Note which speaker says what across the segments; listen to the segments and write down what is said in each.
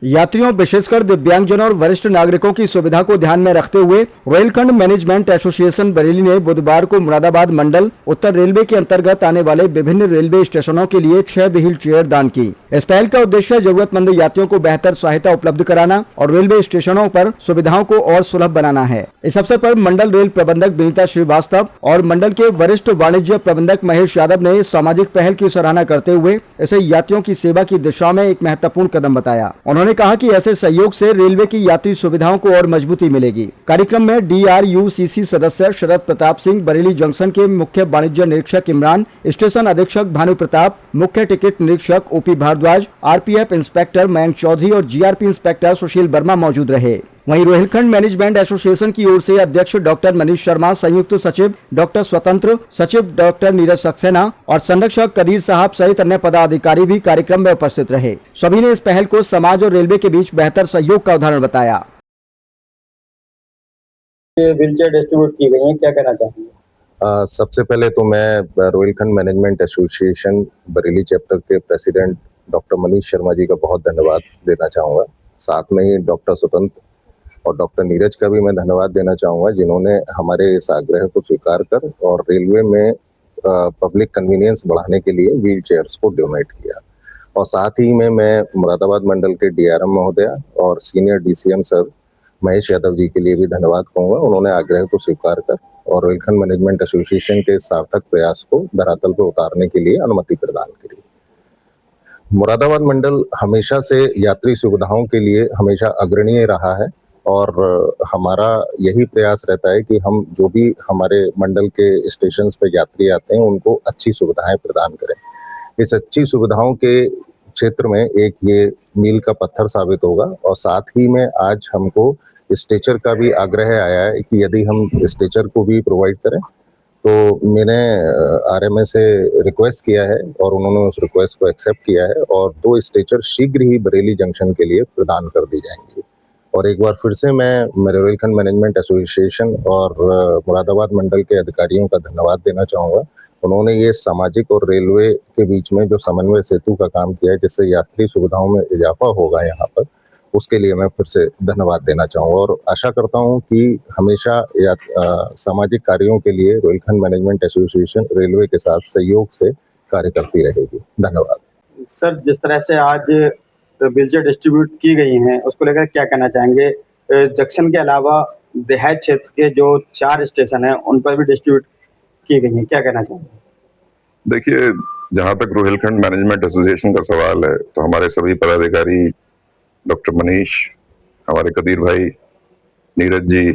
Speaker 1: यात्रियों विशेषकर दिव्यांगजनों और वरिष्ठ नागरिकों की सुविधा को ध्यान में रखते हुए रोहिलखंड मैनेजमेंट एसोसिएशन बरेली ने बुधवार को मुरादाबाद मंडल उत्तर रेलवे के अंतर्गत आने वाले विभिन्न रेलवे स्टेशनों के लिए 6 व्हील चेयर दान की। इस पहल का उद्देश्य जरूरतमंद यात्रियों को बेहतर सहायता उपलब्ध कराना और रेलवे स्टेशनों पर सुविधाओं को और सुलभ बनाना है। इस अवसर पर मंडल रेल प्रबंधक विनीता श्रीवास्तव और मंडल के वरिष्ठ वाणिज्य प्रबंधक महेश यादव ने इस सामाजिक पहल की सराहना करते हुए इसे यात्रियों की सेवा की दिशा में एक महत्वपूर्ण कदम बताया। उन्होंने कहा कि ऐसे सहयोग से रेलवे की यात्री सुविधाओं को और मजबूती मिलेगी। कार्यक्रम में DRUCC सदस्य शरद प्रताप सिंह, बरेली जंक्शन के मुख्य वाणिज्य निरीक्षक इमरान, स्टेशन अधीक्षक भानु प्रताप, मुख्य टिकट निरीक्षक OP Bhardwaj, RPF inspector Mayank Chaudhary और GRP इंस्पेक्टर सुशील वर्मा मौजूद रहे। वहीं रोहिलखंड मैनेजमेंट एसोसिएशन की ओर से अध्यक्ष डॉक्टर मनीष शर्मा, संयुक्त सचिव डॉक्टर स्वतंत्र, सचिव डॉक्टर नीरज सक्सेना और संरक्षक कदीर साहब सहित अन्य पदाधिकारी भी कार्यक्रम में उपस्थित रहे। सभी ने इस पहल को समाज और रेलवे के बीच बेहतर सहयोग का उदाहरण बताया।
Speaker 2: व्हीलचेयर डिस्ट्रीब्यूट की गई है, क्या कहना चाहेंगे?
Speaker 3: सबसे पहले तो मैं Rohilkhand management association Bareilly chapter के प्रेसिडेंट डॉक्टर मनीष शर्मा जी का बहुत धन्यवाद देना चाहूँगा। साथ में ही डॉक्टर स्वतंत्र और डॉक्टर नीरज का भी मैं धन्यवाद देना चाहूँगा, जिन्होंने हमारे इस आग्रह को स्वीकार कर और रेलवे में पब्लिक कन्वीनियंस बढ़ाने के लिए व्हील चेयर्स को डोनेट किया। और साथ ही में मैं मुरादाबाद मंडल के DRM महोदया और senior DCM sir Mahesh Yadav ji के लिए भी धन्यवाद कहूँगा। उन्होंने आग्रह को स्वीकार कर और रोहिलखंड मैनेजमेंट एसोसिएशन के सार्थक प्रयास को धरातल पर उतारने के लिए अनुमति प्रदान करी। मुरादाबाद मंडल हमेशा से यात्री सुविधाओं के लिए हमेशा अग्रणीय रहा है और हमारा यही प्रयास रहता है कि हम जो भी हमारे मंडल के स्टेशंस पे यात्री आते हैं उनको अच्छी सुविधाएं प्रदान करें। इस अच्छी सुविधाओं के क्षेत्र में एक ये मील का पत्थर साबित होगा और साथ ही में आज हमको स्ट्रेचर का भी आग्रह आया है कि यदि हम स्ट्रेचर को भी प्रोवाइड करें, तो मैंने RMA से रिक्वेस्ट किया है और उन्होंने उस रिक्वेस्ट को एक्सेप्ट किया है और 2 स्ट्रेचर शीघ्र ही बरेली जंक्शन के लिए प्रदान कर दी जाएंगी। और एक बार फिर से मैं रोहिलखंड मैनेजमेंट एसोसिएशन और मुरादाबाद मंडल के अधिकारियों का धन्यवाद देना चाहूँगा। उन्होंने ये सामाजिक और रेलवे के बीच में जो समन्वय सेतु का काम किया है, जिससे यात्री सुविधाओं में इजाफा होगा यहाँ पर, उसके लिए मैं फिर से धन्यवाद देना चाहूँगा और आशा करता हूँ कि हमेशा सामाजिक कार्यों के लिए रोहिलखंड मैनेजमेंट एसोसिएशन रेलवे के साथ सहयोग से कार्य करती रहेगी। धन्यवाद।
Speaker 2: सर, जिस तरह से आज व्हीलचेयर डिस्ट्रीब्यूट की गई हैं, उसको लेकर क्या कहना चाहेंगे? जंक्शन के अलावा देहात क्षेत्र के जो 4 स्टेशन हैं उन पर भी डिस्ट्रीब्यूट की गई हैं, क्या कहना चाहेंगे?
Speaker 4: देखिए, जहाँ तक रोहिलखंड मैनेजमेंट एसोसिएशन का सवाल है, तो हमारे सभी पदाधिकारी, डॉक्टर मनीष, हमारे कदीर भाई, नीरज जी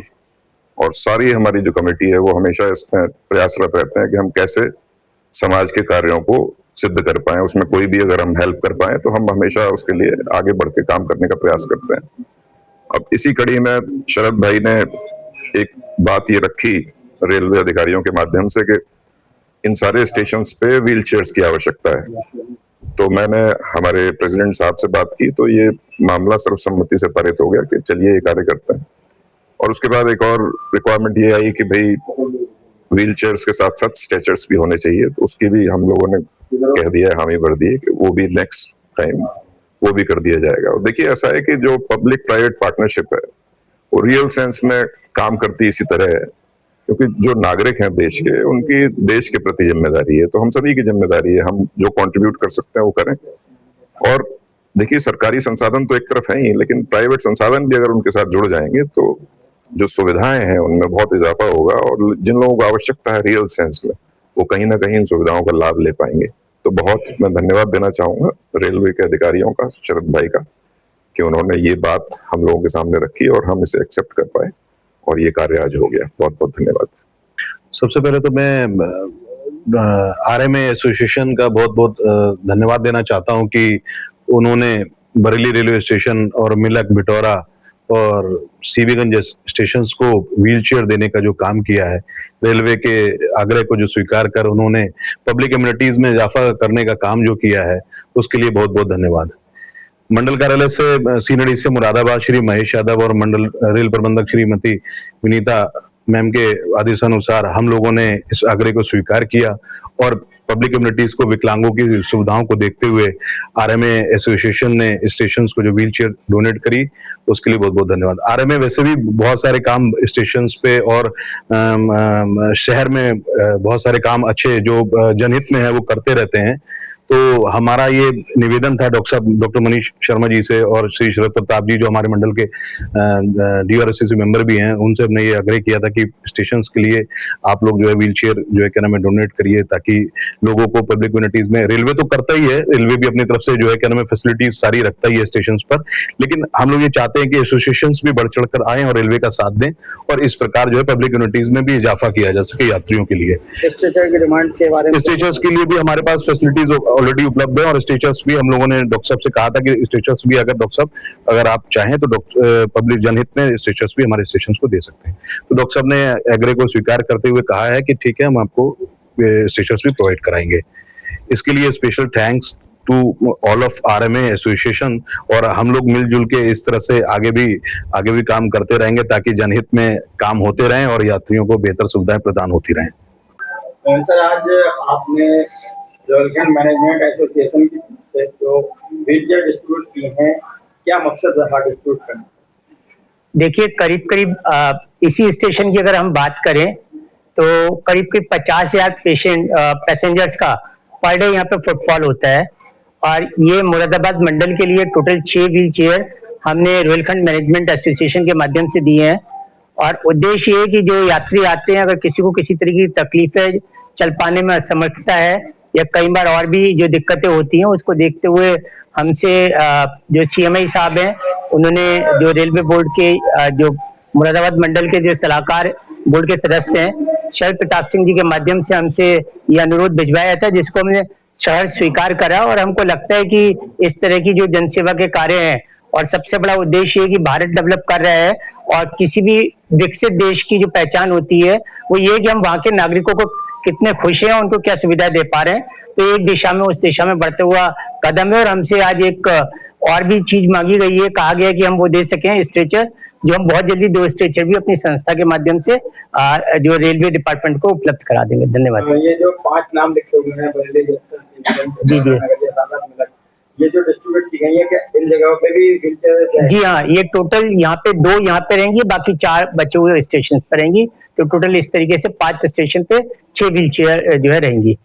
Speaker 4: और सारी हमारी जो कमेटी है, वो हमेशा इसमें प्रयासरत रहते हैं कि हम कैसे समाज के कार्यों को सिद्ध कर पाए। उसमें कोई भी अगर हम हेल्प कर पाए तो हम हमेशा उसके लिए आगे बढ़ के काम करने का प्रयास करते हैं। अब इसी कड़ी में शरद भाई ने एक बात ये रखी रेलवे अधिकारियों के माध्यम से कि इन सारे स्टेशंस पे व्हील चेयर्स की आवश्यकता है। तो मैंने हमारे प्रेसिडेंट साहब से बात की तो ये मामला सर्वसम्मति से पारित हो गया कि चलिए ये कार्य करते हैं। और उसके बाद एक और रिक्वायरमेंट ये आई कि भाई व्हील चेयर्स के साथ साथ स्ट्रेचर्स भी होने चाहिए, तो उसकी भी हम लोगों ने कह दिया है, हामी भर दी है कि वो भी नेक्स्ट टाइम वो भी कर दिया जाएगा। और देखिए, ऐसा है कि जो पब्लिक प्राइवेट पार्टनरशिप है वो रियल सेंस में काम करती इसी तरह है, क्योंकि जो नागरिक हैं देश के, उनकी देश के प्रति जिम्मेदारी है। तो हम सभी की जिम्मेदारी है, हम जो कंट्रीब्यूट कर सकते हैं वो करें। और देखिए, सरकारी संसाधन तो एक तरफ है ही, लेकिन प्राइवेट संसाधन भी अगर उनके साथ जुड़ जाएंगे तो जो सुविधाएं हैं उनमें बहुत इजाफा होगा और जिन लोगों को आवश्यकता है रियल सेंस में, वो कहीं ना कहीं इन सुविधाओं का लाभ ले पाएंगे। तो बहुत मैं धन्यवाद देना चाहूंगा रेलवे के अधिकारियों का, शरद भाई का, कि उन्होंने ये बात हम लोगों के सामने रखी और हम इसे एक्सेप्ट कर पाए और ये कार्य आज हो गया। बहुत बहुत धन्यवाद।
Speaker 5: सबसे पहले तो मैं RMA एसोसिएशन का बहुत बहुत धन्यवाद देना चाहता हूं कि उन्होंने बरेली रेलवे स्टेशन और मिलक, बिटौरा और सीबीगंज स्टेशंस को व्हीलचेयर देने का जो काम किया है, रेलवे के आग्रह को जो स्वीकार कर उन्होंने पब्लिक एमिनिटीज में इजाफा करने का काम जो किया है, उसके लिए बहुत बहुत धन्यवाद। मंडल कार्यालय से सीनियर DCM मुरादाबाद श्री महेश यादव और मंडल रेल प्रबंधक श्रीमती विनीता मैम के आदेशानुसार हम लोगों ने इस आग्रह को स्वीकार किया और पब्लिक कम्युनिटीज को, विकलांगों की सुविधाओं को देखते हुए आरएमए एसोसिएशन ने स्टेशन को जो व्हील चेयर डोनेट करी, उसके लिए बहुत बहुत धन्यवाद। आरएमए वैसे भी बहुत सारे काम स्टेशन पे और शहर में बहुत सारे काम अच्छे जो जनहित में है वो करते रहते हैं। तो हमारा ये निवेदन था डॉक्टर मनीष शर्मा जी से और श्री शरद प्रताप जी जो हमारे मंडल के डीआरएससी मेंबर भी हैं, उनसे हमने ये आग्रह किया था कि स्टेशन के लिए आप लोग जो है व्हील चेयर जो है क्या नाम है डोनेट करिए, ताकि लोगों को पब्लिक कम्युनिटीज में, रेलवे तो करता ही है, रेलवे भी अपनी तरफ से जो है क्या नाम है फैसिलिटीज सारी रखता ही है स्टेशन पर, लेकिन हम लोग ये चाहते हैं कि एसोसिएशन भी बढ़ चढ़ कर आए और रेलवे का साथ दें और इस प्रकार जो है पब्लिक कम्युनिटीज में भी इजाफा किया जा सके यात्रियों के लिए।
Speaker 2: स्ट्रेचर की डिमांड के बारे में,
Speaker 5: स्ट्रेचर्स के लिए भी हमारे पास फैसिलिटीज ऑलरेडी उपलब्ध है और स्ट्रेचर्स भी हम लोगों ने डॉक्टर साहब से कहा था कि स्ट्रेचर्स भी अगर डॉक्टर साहब अगर आप चाहें तो पब्लिक जनहित में स्ट्रेचर्स भी हमारे स्टेशन को दे सकते हैं। तो डॉक्टर साहब ने एग्रे को स्वीकार करते हुए कहा है कि ठीक है, हम आपको स्ट्रेचर्स भी प्रोवाइड कराएंगे। इसके लिए special thanks to all of RMA association, और हम लोग मिलजुल के इस तरह से आगे भी काम करते रहेंगे ताकि जनहित में काम होते रहें और यात्रियों को बेहतर सुविधाएं प्रदान होती रहें।
Speaker 2: सर, आज आपने रोहिलखंड मैनेजमेंट एसोसिएशन की से जो व्हील चेयर डिस्ट्रीब्यूट की हैं, क्या मकसद रहा डिस्ट्रीब्यूट करना?
Speaker 6: देखिए, करीब इसी स्टेशन की अगर हम बात करें तो करीब 50,000 पैसेंजर्स का पर डे यहाँ पे फुटफॉल होता है, और ये मुरादाबाद मंडल के लिए टोटल 6 व्हील चेयर हमने रोहिलखंड मैनेजमेंट एसोसिएशन के माध्यम से दिए हैं। और उद्देश्य ये है कि जो यात्री आते हैं, अगर किसी को किसी तरह की तकलीफ है, चल पाने में असमर्थता है या कई बार और भी जो दिक्कतें होती हैं, उसको देखते हुए हमसे जो सीएमआई साहब हैं, उन्होंने जो रेलवे बोर्ड के जो मुरादाबाद मंडल के जो सलाहकार बोर्ड के सदस्य हैं शरद प्रताप सिंह जी के माध्यम से हमसे ये अनुरोध भिजवाया था, जिसको हमने शहर स्वीकार करा। और हमको लगता है कि इस तरह की जो जनसेवा के कार्य हैं, और सबसे बड़ा उद्देश्य ये कि भारत डेवलप कर रहा है और किसी भी विकसित देश की जो पहचान होती है वो ये कि हम वहाँ के नागरिकों को कितने खुश हैं, उनको क्या सुविधा दे पा रहे हैं। तो एक दिशा में उस दिशा में बढ़ते हुआ कदम है। और हमसे आज एक और भी चीज मांगी गई है, कहा गया कि हम वो दे सकें स्ट्रेचर, जो हम बहुत जल्दी 2 स्ट्रेचर भी अपनी संस्था के माध्यम से जो रेलवे डिपार्टमेंट को उपलब्ध करा देंगे। धन्यवाद।
Speaker 2: ये जो 5 नाम लिखे हुए हैं बरेली जंक्शन,
Speaker 6: जी जी,
Speaker 2: ये जो डिस्ट्रीब्यूट की गई है, क्या इन जगहों पे भी व्हील चेयर?
Speaker 6: जी हाँ, ये टोटल यहाँ पे 2 यहाँ पे रहेंगी, बाकी 4 बचे हुए स्टेशन पर रहेंगी। तो टोटल इस तरीके से 5 स्टेशन पे 6 व्हील चेयर जो है रहेंगी।